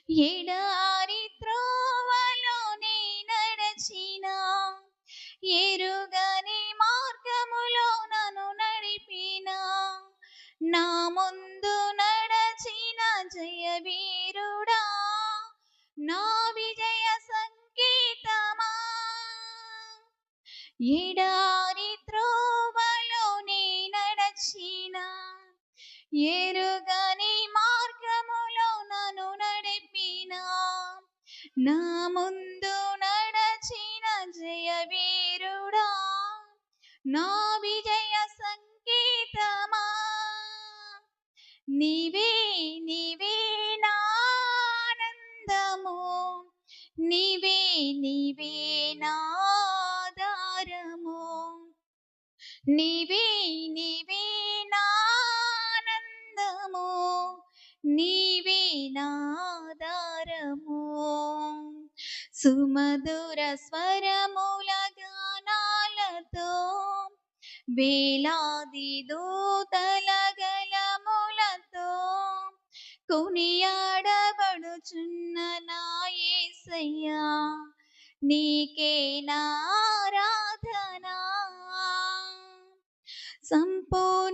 ఎడారి త్రోవలో నీ నడచిన, ఎరుగని మార్గములో నన్ను నడిపిన, నా ముందు నడచిన జయవీరుడా, నా విజయ సంకేతమా. ఎడారి త్రోవలో నీ నడచిన, ఎరుగని మార్గములో నన్ను నడిపిన, నా ముందు నడచిన జయవీరుడా, నా విజయ సంకేతమా. నీవే నీవే నా ఆనందము, నీవే నీవే నా ఆధారము, నీవే నీవే నా ఆనందము, నీవే నా ఆధారము. సుమధుర స్వరముల గానాలతో, వేలాది దూతల గళములతో కొనియాడబడుచున్న నా యేసయ్యా, నీకే నా ఆరాధన. సంపూర్ణ